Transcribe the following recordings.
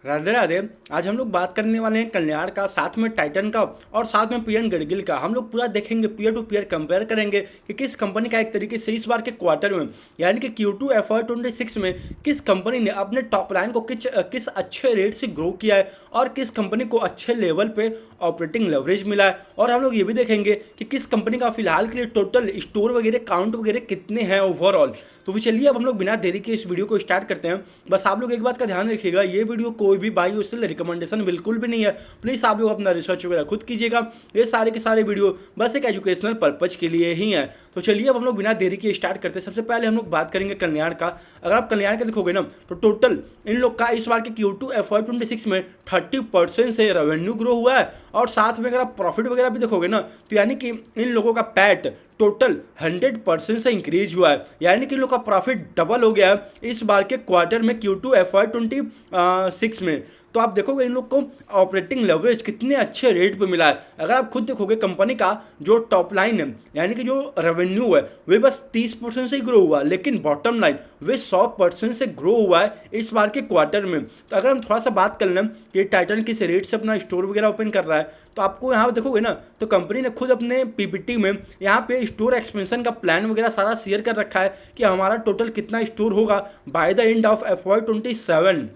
राधे राधे। आज हम लोग बात करने वाले हैं कल्याण का, साथ में टाइटन का और साथ में पीएन गडगिल का। हम लोग पूरा देखेंगे, पीयर टू पीयर कंपेयर करेंगे कि किस कंपनी का एक तरीके से इस बार के क्वार्टर में यानी कि Q2 FY26 में किस कंपनी ने अपने टॉप लाइन को किस अच्छे रेट से ग्रो किया है और किस कंपनी को अच्छे लेवल पे ऑपरेटिंग लेवरेज मिला है। और हम लोग ये भी देखेंगे कि किस कंपनी का फिलहाल के लिए टोटल स्टोर वगैरह काउंट वगैरह कितने हैं ओवरऑल। तो फिर चलिए अब हम लोग बिना देरी के इस वीडियो को स्टार्ट करते हैं। बस आप लोग एक बात का ध्यान रखिएगा, ये वीडियो कोई भी बाई उससे रिकमेंडेशन बिल्कुल भी नहीं है। प्लीज़ आप लोग अपना रिसर्च वगैरह खुद कीजिएगा। ये सारे के सारे वीडियो बस एक एजुकेशनल पर्पज के लिए ही है। तो चलिए अब हम लोग बिना देरी के स्टार्ट करते हैं। सबसे पहले हम लोग बात करेंगे कल्याण का। अगर आप कल्याण का देखोगे ना तो टोटल इन लोग का इस बार के Q2 FY26 में 30% से रेवेन्यू ग्रो हुआ है और साथ में अगर आप प्रॉफिट वगैरह भी देखोगे ना तो यानी कि इन लोगों का पैट टोटल 100% से इंक्रीज हुआ है, यानी कि इन लोग का प्रॉफिट डबल हो गया है इस बार के क्वार्टर में Q2 FY26 में। तो आप देखोगे इन लोग को ऑपरेटिंग लेवरेज कितने अच्छे रेट पे मिला है। अगर आप खुद देखोगे कंपनी का जो टॉप लाइन है यानी कि जो रेवेन्यू है वे बस 30% से ही ग्रो हुआ, लेकिन बॉटम लाइन वे 100% से ग्रो हुआ है इस बार के क्वार्टर में। तो अगर हम थोड़ा सा बात कर लें कि टाइटन किस रेट से अपना स्टोर वगैरह ओपन कर रहा है तो आपको यहाँ देखोगे ना तो कंपनी ने खुद अपने पीपीटी में यहाँ पे स्टोर एक्सपेंशन का प्लान वगैरह सारा शेयर कर रखा है कि हमारा टोटल कितना स्टोर होगा by the end of FY27।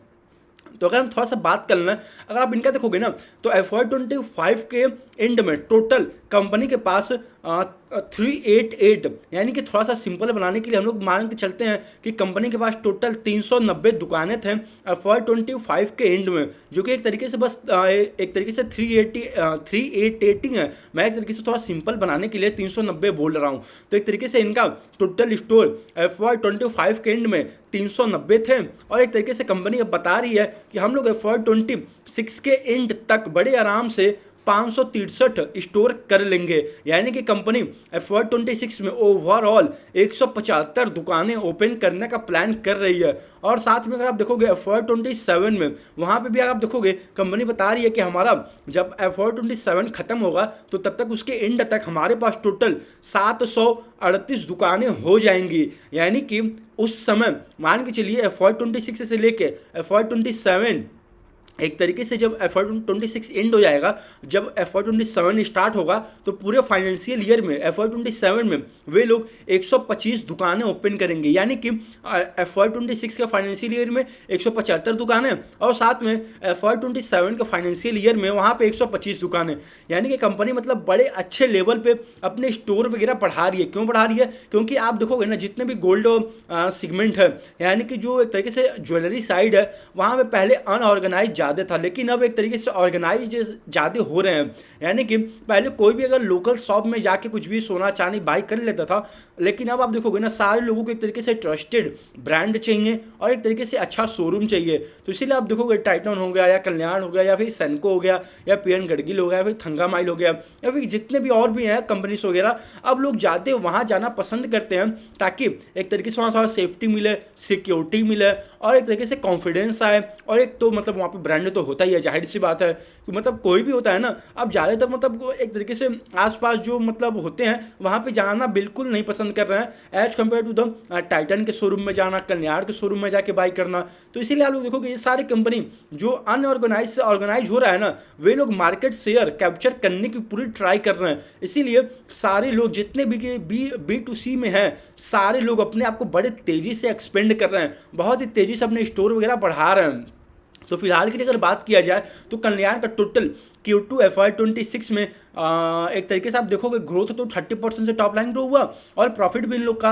तो अगर हम थोड़ा सा बात कर लें, अगर आप इनका देखोगे ना तो FY25 के एंड में टोटल कंपनी के पास 388 यानी कि थोड़ा सा सिंपल बनाने के लिए हम लोग मान के चलते हैं कि कंपनी के पास टोटल 390 दुकानें थे FY25 के एंड में, जो कि एक तरीके से बस एक तरीके से 380 है। मैं एक तरीके से थोड़ा सिंपल बनाने के लिए 390 बोल रहा हूँ। तो एक तरीके से इनका टोटल स्टोर FY25 के एंड में 390 थे और एक तरीके से कंपनी अब बता रही है कि हम लोग FY26 के एंड तक बड़े आराम से 563 स्टोर कर लेंगे, यानी कि कंपनी FY26 में ओवरऑल 175 दुकानें ओपन करने का प्लान कर रही है। और साथ में अगर आप देखोगे FY27 में वहाँ पे भी अगर आप देखोगे कंपनी बता रही है कि हमारा जब FY27 खत्म होगा तो तब तक उसके एंड तक हमारे पास टोटल 738 दुकानें हो जाएंगी, यानी कि उस समय मान के चलिए FY26 से लेके FY27 एक तरीके से जब FY26 एंड हो जाएगा, जब FY27 स्टार्ट होगा तो पूरे फाइनेंशियल ईयर में FY27 में वे लोग 125 दुकानें ओपन करेंगे, यानी कि FY26 के फाइनेंशियल ईयर में 175 दुकानें और साथ में FY27 के फाइनेंशियल ईयर में वहाँ पे 125 दुकानें, यानी कि कंपनी मतलब बड़े अच्छे लेवल पे अपने स्टोर वगैरह बढ़ा रही है। क्यों बढ़ा रही है? क्योंकि आप देखोगे ना जितने भी गोल्ड सेगमेंट है यानी कि जो एक तरीके से ज्वेलरी साइड है वहाँ पे पहले अनऑर्गेनाइज ज़्यादा था, लेकिन अब एक तरीके से ऑर्गेनाइज ज़्यादा हो रहे हैं। यानी कि पहले कोई भी अगर लोकल शॉप में जाके कुछ भी सोना चांदी बाई कर लेता था, लेकिन अब आप देखोगे ना सारे लोगों को एक तरीके से ट्रस्टेड ब्रांड चाहिए और एक तरीके से अच्छा शोरूम चाहिए। तो इसीलिए आप देखोगे टाइटन हो गया या कल्याण हो गया या फिर सेनको हो गया या पीएन गडगिल हो गया या फिर थंगामाइल हो गया या फिर जितने भी और भी हैं कंपनीज वगैरह, अब लोग जाते वहाँ जाना पसंद करते हैं ताकि एक तरीके से वहाँ थोड़ा सेफ्टी मिले, सिक्योरिटी मिले और एक तरीके से कॉन्फिडेंस आए। और एक तो मतलब वहाँ पे ब्रांड तो होता ही है, जाहिर सी बात है कि मतलब कोई भी होता है ना, अब ज़्यादातर मतलब एक तरीके से आसपास जो मतलब होते हैं वहाँ पे जाना बिल्कुल नहीं पसंद कर रहे हैं as compare to the Titan के शोरूम में जाना, कल्याण के शोरूम में जाके बाई करना। तो इसीलिए आप लोग देखोगे ये सारी कंपनी जो अनऑर्गेनाइज से ऑर्गेनाइज हो रहा है ना, वे लोग मार्केट शेयर कैप्चर करने की पूरी ट्राई कर रहे हैं। इसीलिए सारे लोग जितने भी B2C में हैं सारे लोग अपने आप को बड़े तेज़ी से एक्सपेंड कर रहे हैं, बहुत ही तेज़ी से अपने स्टोर वगैरह बढ़ा रहे हैं। तो फिलहाल के लिए अगर बात किया जाए तो कल्याण का टोटल Q2 FY26 में एक तरीके से आप देखोगे ग्रोथ तो 30% से टॉप लाइन ग्रो हुआ और प्रॉफिट भी इन लोग का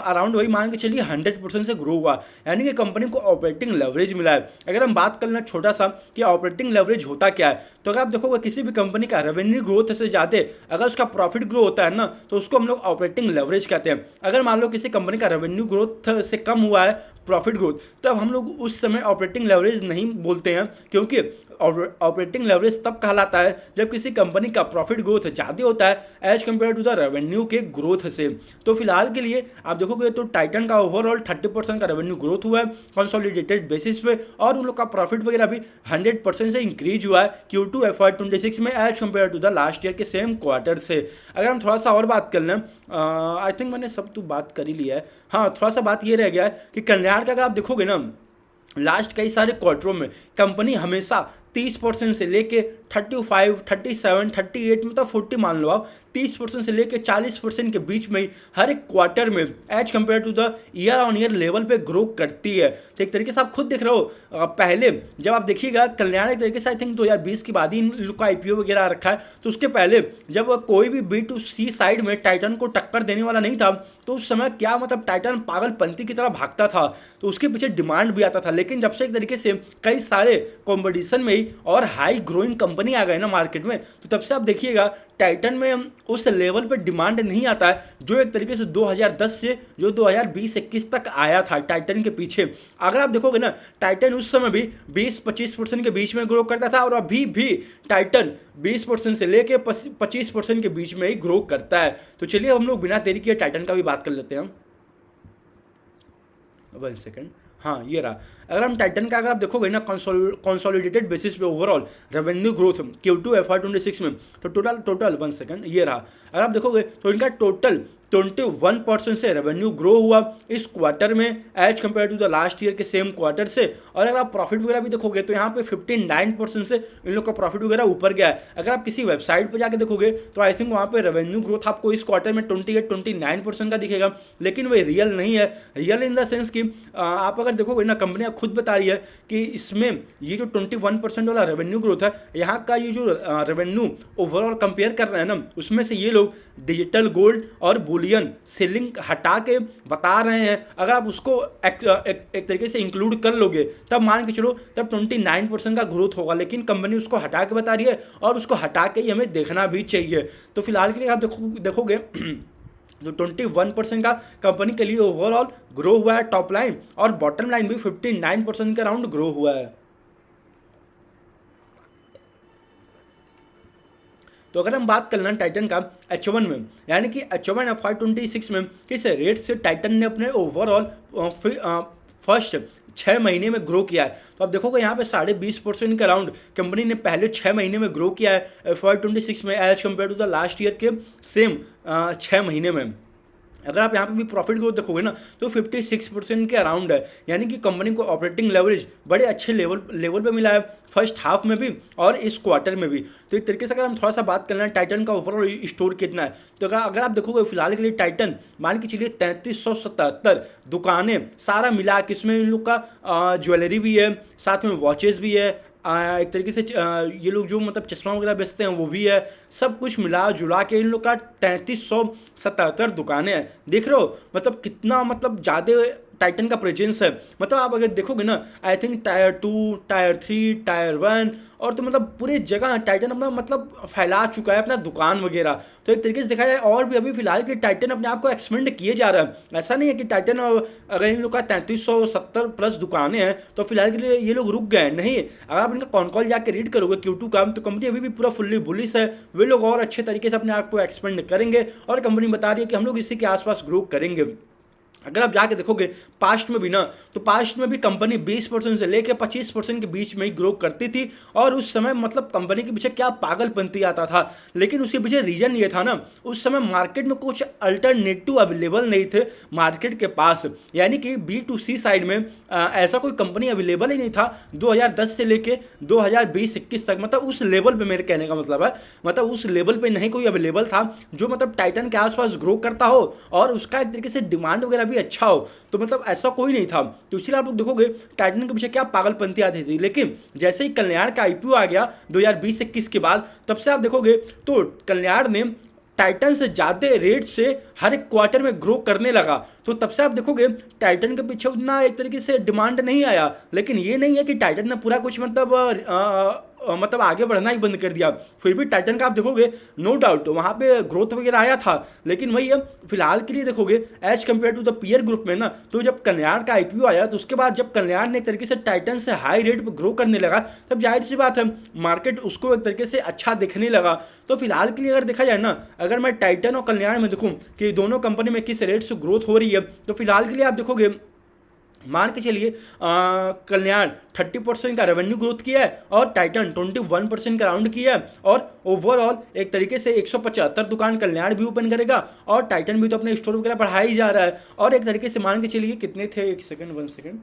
अराउंड वही मान के चलिए 100% से ग्रो हुआ, यानी कि कंपनी को ऑपरेटिंग लेवरेज मिला है। अगर हम बात कर लें छोटा सा कि ऑपरेटिंग लेवरेज होता क्या है, तो अगर आप देखोगे किसी भी कंपनी का रेवेन्यू ग्रोथ से ज़्यादा अगर उसका प्रॉफिट ग्रो होता है ना तो उसको हम लोग ऑपरेटिंग लेवरेज कहते हैं। अगर मान लो किसी कंपनी का रेवेन्यू ग्रोथ से कम हुआ है प्रॉफिट ग्रोथ, तब हम लोग उस समय ऑपरेटिंग लेवरेज नहीं बोलते हैं, क्योंकि ऑपरेटिंग लेवरेज तब कहलाता है जब किसी कंपनी का प्रॉफिट ग्रोथ ज़्यादा होता है as compare to the revenue के ग्रोथ से। तो फिलहाल के लिए आप देखोगे तो टाइटन का ओवरऑल 30% का रेवेन्यू ग्रोथ हुआ है कंसोलिडेटेड बेसिस पे और उन लोग का प्रॉफिट वगैरह भी 100% से इंक्रीज हुआ है Q2 FY26 में as compare to the last year के सेम क्वार्टर से। अगर हम थोड़ा सा और बात कर लें, आई थिंक मैंने सब तो बात कर ही लिया है। हाँ, थोड़ा सा बात ये रह गया है कि कल्याण का अगर आप देखोगे ना लास्ट कई सारे क्वार्टरों में कंपनी हमेशा 30% से लेके 35, 37, 38 मतलब 40 मान लो आप, 30% से लेके 40% के बीच में ही हर एक क्वार्टर में as compare to the year on year level पे ग्रो करती है। तो एक तरीके से आप खुद देख रहे हो, पहले जब आप देखिएगा कल्याण एक तरीके से आई थिंक 2020 के बाद ही इन लोग का IPO वगैरह रखा है, तो उसके पहले जब कोई भी B2C साइड में टाइटन को टक्कर देने वाला नहीं था, तो उस समय क्या मतलब टाइटन पागलपंती की तरह भागता था, तो उसके पीछे डिमांड भी आता था। लेकिन जब से एक तरीके से कई सारे कॉम्पिटिशन में ही और हाई ग्रोइंग कंपनी आ गए ना मार्केट में, तो तब से आप देखिएगा टाइटन में उस लेवल पे डिमांड नहीं आता है जो एक तरीके से 2010 से जो 2020-21 तक आया था टाइटन के पीछे। अगर आप देखोगे ना, टाइटन उस समय भी 20-25% के बीच में ग्रो करता था, और अभी भी टाइटन 20% से लेके 25% के बीच में ही ग्रो करता है। तो चलिए हम लोग बिना देरी किए टाइटन का भी बात कर लेते हैं। 1 सेकेंड, हाँ ये रहा। अगर हम टाइटन का अगर आप देखोगे ना कंसोलिडेटेड बेसिस पे overall revenue growth Q2 FY26 में, तो टोटल 1 सेकेंड ये रहा। अगर आप देखोगे तो इनका टोटल 21% से रेवेन्यू ग्रो हुआ इस क्वार्टर में as compare to the last year के सेम क्वार्टर से। और अगर आप प्रॉफिट वगैरह भी देखोगे तो यहाँ पे 59% से इन लोग का प्रॉफिट वगैरह ऊपर गया है। अगर आप किसी वेबसाइट पर जाके देखोगे तो आई थिंक वहाँ पे रेवेन्यू ग्रोथ आपको इस क्वार्टर में 28-29% का दिखेगा, लेकिन वह रियल नहीं है। रियल इन द सेंस कि आप अगर देखोगे ना, कंपनियाँ खुद बता रही है कि इसमें ये जो 21% वाला रेवेन्यू ग्रोथ है, यहाँ का ये जो रेवेन्यू ओवरऑल कंपेयर कर रहे हैं ना, उसमें से ये लोग डिजिटल गोल्ड और बुलियन सेलिंग हटा के बता रहे हैं। अगर आप उसको एक तरीके से इंक्लूड कर लोगे तब मान के चलो तब 29% का ग्रोथ होगा, लेकिन कंपनी उसको हटा के बता रही है और उसको हटा के ही हमें देखना भी चाहिए। तो फिलहाल के लिए आप देखोगे तो 21% का कंपनी के लिए ओवरऑल ग्रो हुआ है टॉप लाइन, और बॉटम लाइन भी 59% के अराउंड ग्रो हुआ है। तो अगर हम बात कर लें टाइटन का H1 में, यानी कि H1 FY26 में किस रेट से टाइटन ने अपने ओवरऑल फर्स्ट 6 महीने में ग्रो किया है, तो आप देखोगे यहाँ पे 20.5% के अराउंड कंपनी ने पहले 6 महीने में ग्रो किया है FY26 में as compare to the last year के सेम 6 महीने में। अगर आप यहाँ पे भी प्रॉफिट ग्रोथ देखोगे ना तो 56% के अराउंड है, यानी कि कंपनी को ऑपरेटिंग लेवरेज बड़े अच्छे लेवल पे मिला है फर्स्ट हाफ में भी और इस क्वार्टर में भी। तो एक तरीके से अगर हम थोड़ा सा बात कर लें टाइटन का ओवरऑल स्टोर कितना है, तो अगर आप देखोगे फिलहाल के लिए टाइटन मान के चलिए 3377 दुकानें सारा मिला के, इसमें इन लोग का ज्वेलरी भी है, साथ में वॉचेस भी है, एक तरीके से ये लोग जो मतलब चश्मा वगैरह बेचते हैं वो भी है, सब कुछ मिला जुला के इन लोग का 3377 दुकानें हैं। देख रहे हो मतलब कितना मतलब ज़्यादा टाइटन का प्रेजेंस है। मतलब आप अगर देखोगे ना, I think tyre 2, tyre 3, tyre 1 और तो मतलब पूरे जगह टाइटन अपना मतलब फैला चुका है अपना दुकान वगैरह। तो एक तरीके से देखा जाए और भी अभी फिलहाल के टाइटन अपने आप को एक्सपेंड किए जा रहा है। ऐसा नहीं है कि टाइटन अगर इन लोग का 3370 प्लस दुकानें हैं तो फिलहाल के लिए ये लोग रुक गए, नहीं। अगर आप इनका कॉन कॉल जाकर रीड करोगे Q2 का, तो कंपनी अभी भी पूरा फुल्ली बुलिश है। वे लोग और अच्छे तरीके से अपने आप को एक्सपेंड करेंगे और कंपनी बता रही है कि हम लोग इसी के आसपास ग्रो करेंगे। अगर आप जाके देखोगे पास्ट में भी ना, तो पास्ट में भी कंपनी 20% से लेकर 25% के बीच में ही ग्रो करती थी, और उस समय मतलब कंपनी के पीछे क्या पागलपंती आता था। लेकिन उसके पीछे रीजन ये था ना, उस समय मार्केट में कुछ अल्टरनेटिव अवेलेबल नहीं थे मार्केट के पास, यानी कि B2C साइड में ऐसा कोई कंपनी अवेलेबल ही नहीं था 2010 से लेके 2020-21 तक। मतलब उस लेवल पे मेरे कहने का मतलब है, मतलब उस लेवल पे नहीं कोई अवेलेबल था जो मतलब टाइटन के आसपास ग्रो करता हो और उसका एक तरीके से डिमांड वगैरह भी अच्छा हो। तो मतलब ऐसा कोई नहीं था। तो इसलिए आप लोग देखोगे टाइटन के पीछे क्या पागलपंती आती थी। लेकिन जैसे ही कल्याण का IPO आ गया 2020-21 के बाद, तब से आप देखोगे तो कल्याण ने टाइटन से ज़्यादा रेट से हर एक क्वार्टर में ग्रो करने लगा। तो तब से आप देखोगे टाइटन के पीछे उतना एक तरीके से डिमांड नहीं आया। लेकिन ये नहीं है कि टाइटन ने पूरा कुछ मतलब आगे बढ़ना ही बंद कर दिया। फिर भी टाइटन का आप देखोगे नो डाउट वहाँ पे ग्रोथ वगैरह आया था। लेकिन वही है फिलहाल के लिए देखोगे as compare to the peer group में ना, तो जब कल्याण का IPO आया तो उसके बाद जब कल्याण ने एक तरीके से टाइटन से हाई रेट पर ग्रो करने लगा, तब जाहिर सी बात है मार्केट उसको एक तरीके से अच्छा दिखने लगा। तो फिलहाल के लिए अगर देखा जाए ना, अगर मैं टाइटन और कल्याण में देखूँ कि दोनों कंपनी में किस रेट से ग्रोथ हो रही है, तो फिलहाल के लिए आप देखोगे मान के चलिए कल्याण 30% का रेवेन्यू ग्रोथ किया है और टाइटन 21% का राउंड किया है। और ओवरऑल एक तरीके से 175 दुकान कल्याण भी ओपन करेगा और टाइटन भी तो अपने स्टोर वगैरह बढ़ा ही जा रहा है। और एक तरीके से मान के चलिए कितने थे, 1 सेकंड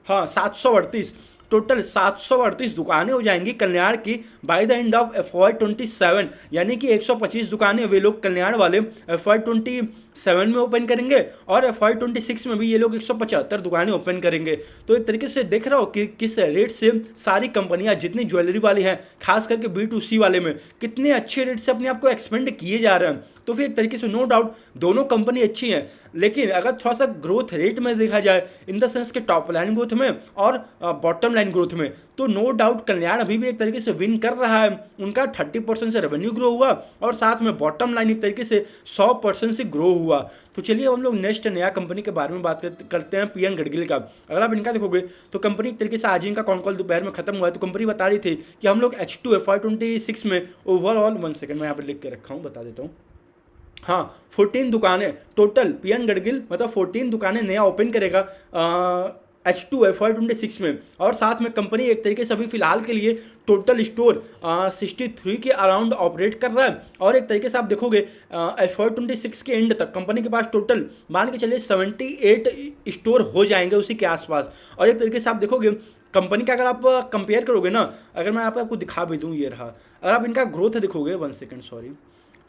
हाँ 738, टोटल 738 दुकानें हो जाएंगी कल्याण की by the end of FY27, यानी कि 125 दुकानें वे लोग कल्याण वाले FY27 में ओपन करेंगे और FY26 में भी ये लोग 175 दुकानें ओपन करेंगे। तो एक तरीके से देख रहा हो कि किस रेट से सारी कंपनियां जितनी ज्वेलरी वाली हैं, खास करके B2C वाले में कितने अच्छे रेट से अपने आप को एक्सपेंड किए जा रहे हैं। तो फिर एक तरीके से नो डाउट दोनों कंपनी अच्छी हैं, लेकिन अगर थोड़ा सा ग्रोथ रेट में देखा जाए इन द सेंस के टॉप लाइन ग्रोथ में और बॉटम लाइन ग्रोथ में, तो नो डाउट कल्याण अभी भी एक तरीके से विन कर रहा है। उनका 30% से रेवेन्यू ग्रो हुआ और साथ में बॉटम लाइन एक तरीके से 100% से ग्रो हुआ। तो चलिए हम लोग नेक्स्ट नया कंपनी के बारे में बात करते हैं, पीएन गडगिल का। अगर आप इनका देखोगे तो कंपनी एक तरीके से आज इनका कॉन कॉल दोपहर में खत्म हुआ है, तो कंपनी बता रही थी कि हम लोग H2 FY26 में ओवरऑल 1 सेकंड मैं यहाँ पर लिख के रखा हूँ, बता देता हूँ। हाँ 14 दुकानें टोटल पीएन गडगिल मतलब 14 दुकानें नया ओपन करेगा H2 FY26 में, और साथ में कंपनी एक तरीके से अभी फिलहाल के लिए टोटल स्टोर 63 के अराउंड ऑपरेट कर रहा है। और एक तरीके से आप देखोगे FY26 के एंड तक कंपनी के पास टोटल मान के चलिए 78 स्टोर हो जाएंगे उसी के आसपास। और एक तरीके से आप देखोगे कंपनी का अगर आप कंपेयर करोगे ना, अगर मैं आपको दिखा भी दूँ, ये रहा, अगर आप इनका ग्रोथ देखोगे 1 सेकेंड सॉरी,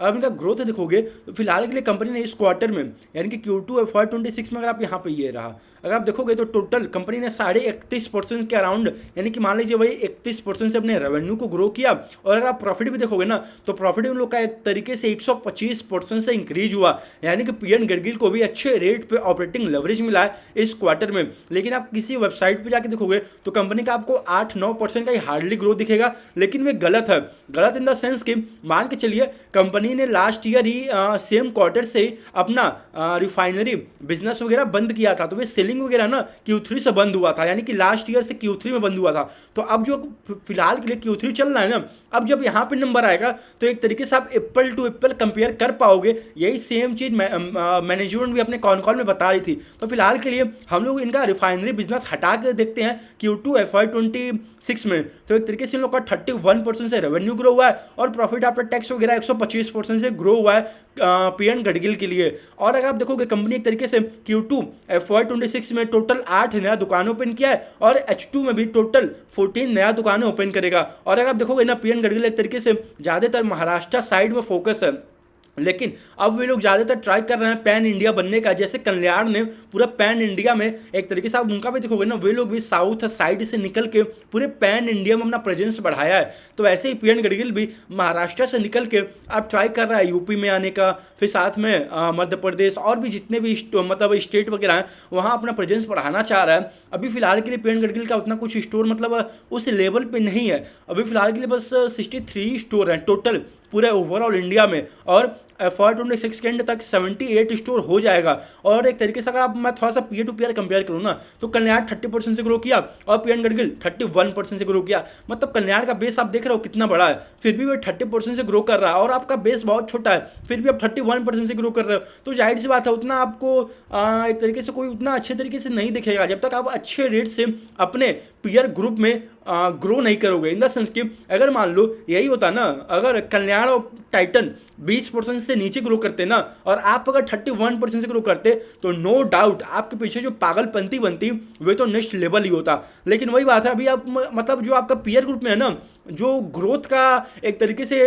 अब इनका ग्रोथ देखोगे तो फिलहाल के लिए कंपनी ने इस क्वार्टर में यानी कि Q2 FY26 में अगर आप यहाँ पे ये रहा, अगर आप देखोगे तो टोटल कंपनी ने 31.5% के अराउंड यानी कि मान लीजिए वही 31% से अपने रेवेन्यू को ग्रो किया। और अगर आप प्रॉफिट भी देखोगे ना तो प्रॉफिट उन लोग का एक तरीके से 125% से इंक्रीज हुआ, यानी कि पीएन गडगिल को भी अच्छे रेट पर ऑपरेटिंग लेवरेज मिला है इस क्वार्टर में। लेकिन आप किसी वेबसाइट पर जाके देखोगे तो कंपनी का आपको 8-9% का ही हार्डली ग्रोथ दिखेगा, लेकिन वे गलत है। गलत इन द सेंस कि मान के चलिए कंपनी ने लास्ट ईयर ही सेम क्वार्टर से अपना रिफाइनरी बिजनेस वगैरह बंद किया था, तो वे सेलिंग वगैरह ना Q3 से बंद हुआ था, यानी कि लास्ट ईयर से Q3 में बंद हुआ था। तो अब जो फिलहाल के लिए Q3 चल रहा है ना, अब जब यहाँ पे नंबर आएगा तो एक तरीके से आप एप्पल टू एप्पल कंपेयर कर पाओगे। यही सेम चीज मैनेजमेंट भी अपने कॉन कॉल में बता रही थी। तो फिलहाल के लिए हम लोग इनका रिफाइनरी बिजनेस हटा के देखते हैं Q2 FY26 में, तो एक तरीके से इन लोग का 31% से रेवेन्यू ग्रो हुआ है और प्रॉफिट आफ्टर टैक्स वगैरह 125% से ग्रो हुआ है पीएन गडगिल के लिए। और अगर आप देखोगे कंपनी एक तरीके से Q2 FY26 में टोटल 8 नया दुकान ओपन किया है और H2 में भी टोटल 14 नया दुकानें ओपन करेगा। और अगर आप देखोगे ना पीएन गडगिल एक तरीके से ज़्यादातर महाराष्ट्र साइड में फोकस है, लेकिन अब वे लोग ज़्यादातर ट्राई कर रहे हैं पैन इंडिया बनने का। जैसे कल्याण ने पूरा पैन इंडिया में एक तरीके से आप उनका भी देखोगे ना, वे लोग भी साउथ साइड से निकल के पूरे पैन इंडिया में अपना प्रेजेंस बढ़ाया है। तो ऐसे ही पीएन गडगिल भी महाराष्ट्र से निकल के अब ट्राई कर रहा है यूपी में आने का, फिर साथ में मध्य प्रदेश और भी जितने भी मतलब स्टेट वगैरह हैं वहाँ अपना प्रेजेंस बढ़ाना चाह रहा है। अभी फिलहाल के लिए पीएन गडगिल का उतना कुछ स्टोर मतलब उस लेवल पर नहीं है। अभी फिलहाल के लिए बस 63 स्टोर हैं टोटल पूरे ओवरऑल इंडिया में, और FY26 के एंड तक 78 स्टोर हो जाएगा। और एक तरीके से अगर आप मैं थोड़ा सा पीयर टू पीयर कंपेयर करूँ ना, तो कल्याण 30% से ग्रो किया और पीएन गडगिल 31% से ग्रो किया। मतलब कल्याण का बेस आप देख रहे हो कितना बड़ा है, फिर भी वो 30% से ग्रो कर रहा है, और आपका बेस बहुत छोटा है फिर भी आप 31% से ग्रो कर रहे हो। तो जाहिर सी बात है उतना आपको एक तरीके से कोई उतना अच्छे तरीके से नहीं दिखेगा जब तक आप अच्छे रेट से अपने पीयर ग्रुप में ग्रो नहीं करोगे। इन द सेंस कि अगर मान लो यही होता ना, अगर कल्याण और टाइटन 20% से नीचे ग्रो करते ना और आप अगर 31% से ग्रो करते, तो नो डाउट आपके पीछे जो पागलपंती बनती वे तो नेक्स्ट लेवल ही होता। लेकिन वही बात है अभी आप मतलब जो आपका पीयर ग्रुप में है ना, जो ग्रोथ का एक तरीके से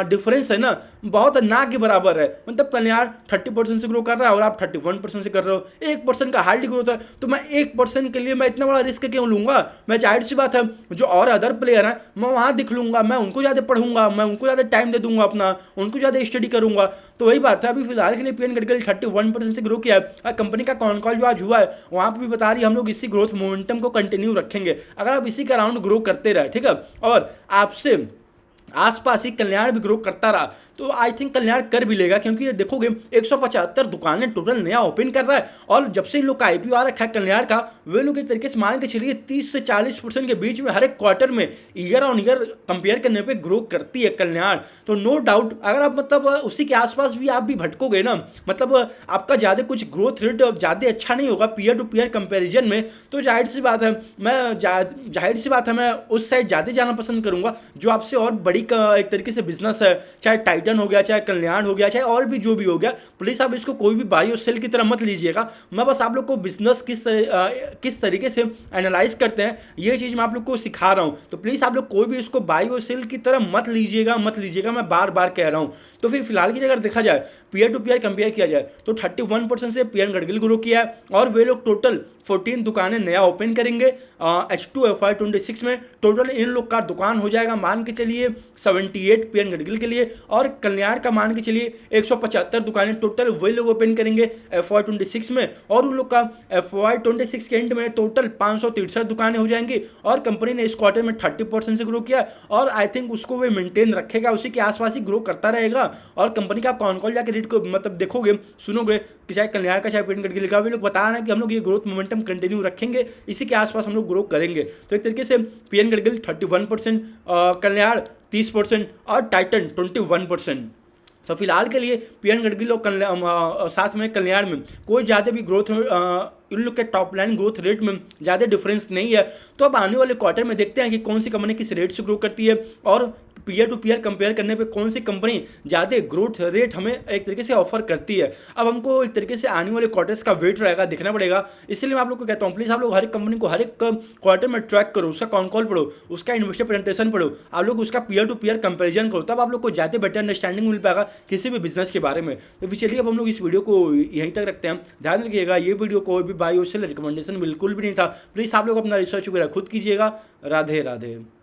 डिफरेंस है ना, बहुत ना के बराबर है। मतलब कल्याण 30% से ग्रो कर रहा है और आप 31% से कर रहे हो, 1% का हार्डली ग्रोथ है। तो मैं 1% के लिए मैं इतना बड़ा रिस्क क्यों लूंगा? मैं जाहिर सी बात है जो और अदर प्लेयर हैं मैं वहाँ दिख लूंगा, मैं उनको ज़्यादा पढ़ूंगा, मैं उनको ज़्यादा टाइम दे दूंगा, अपना उनको ज़्यादा स्टडी करूंगा। तो वही बात है अभी फिलहाल के लिए पीएन गडगिल 31% से ग्रो किया है। कंपनी का कॉन कॉल जो आज हुआ है वहाँ पर भी बता रही है हम लोग इसी ग्रोथ मोमेंटम को कंटिन्यू रखेंगे अगर आप इसी के अराउंड ग्रो करते रहे, ठीक है, और आपसे आसपास ही कल्याण भी ग्रो करता रहा तो आई थिंक कल्याण कर भी लेगा। क्योंकि देखोगे 175 दुकानें टोटल नया ओपन कर रहा है, और जब से इन लोग का IPO आ रखा है कल्याण का, वे लोग एक तरीके से मान के चलिए 30 से 40% के बीच में हर एक क्वार्टर में ईयर ऑन ईयर कंपेयर करने पे ग्रो करती है कल्याण। तो नो डाउट अगर आप मतलब उसी के आसपास भी आप भी भटकोगे ना, मतलब आपका ज़्यादा कुछ ग्रोथ रेट ज़्यादा अच्छा नहीं होगा पीयर टू पीयर कंपेरिजन में, तो जाहिर सी बात है मैं उस साइड ज़्यादा जाना पसंद करूँगा जो आपसे और बड़ी बड़ी का एक तरीके से बिजनेस है, चाहे टाइटन हो गया, चाहे कल्याण हो गया, चाहे और भी जो भी हो गया, प्लीज़ आप इसको कोई भी बाई और सेल की तरह मत लीजिएगा। मैं बस आप लोग को बिजनेस किस तरीके से एनालाइज करते हैं ये चीज़ मैं आप लोग को सिखा रहा हूँ। तो प्लीज़ आप लोग कोई भी इसको बाई और सेल की तरह मत लीजिएगा, मैं बार बार कह रहा हूँ। तो फिर फिलहाल की अगर देखा जाए पीयर टू पीयर कंपेयर किया जाए तो 31% से पीएन गडगिल ग्रो किया है और वे लोग टोटल 14 दुकानें नया ओपन करेंगे H2 FY26 में। टोटल इन लोग का दुकान हो जाएगा मान के चलिए 78 पीएन गडगिल के लिए, और कल्याण का मान के चलिए 175 दुकानें टोटल वे लोग ओपन करेंगे FY26 में, और उन लोग का FY26 के एंड में टोटल 563 दुकानें हो जाएंगी। और कंपनी ने इस क्वार्टर में 30% से ग्रो किया और आई थिंक उसको वे मेंटेन रखेगा, उसी के आसपास ही ग्रो करता रहेगा। और कंपनी का आप कॉन कॉल जाकर रीड को मतलब देखोगे सुनोगे कि चाहे कल्याण का चाहे पीएन गडगिल का, वे लोग बता रहे हैं कि हम लोग ये ग्रोथ मोमेंटम कंटिन्यू रखेंगे, इसी के आसपास हम लोग ग्रो करेंगे। तो एक तरीके से पीएन गडगिल 31%, कल्याण 30% और टाइटन 21%। तो फिलहाल के लिए पीएन गडगिल और साथ में कल्याण में कोई ज़्यादा भी ग्रोथ इन लोग के टॉप लाइन ग्रोथ रेट में ज़्यादा डिफरेंस नहीं है। तो अब आने वाले क्वार्टर में देखते हैं कि कौन सी कंपनी किस रेट से ग्रो करती है और पीयर टू पीयर कंपेयर करने पे कौन सी कंपनी ज़्यादा ग्रोथ रेट हमें एक तरीके से ऑफर करती है। अब हमको एक तरीके से आने वाले क्वार्टर्स का वेट रहेगा, देखना पड़ेगा। इसलिए मैं आप लोग को कहता हूँ प्लीज़ आप लोग हर एक कंपनी को हर एक क्वार्टर में ट्रैक करो, उसका कॉन कॉल पढ़ो, उसका इन्वेस्टर प्रेजेंटेशन पढ़ो, आप लोग उसका पीयर टू पीयर कंपेरिजन करो, तब आप लोग को ज़्यादा बेटर अंडरस्टैंडिंग मिल पाएगा किसी भी बिजनेस के बारे में। तो चलिए अब हम लोग इस वीडियो को यहीं तक रखते हैं। ध्यान रखिएगा ये वीडियो कोई भी बाई और सेल रिकमेंडेशन बिल्कुल भी नहीं था। प्लीज़ आप लोग अपना रिसर्च वगैरह खुद कीजिएगा। राधे राधे।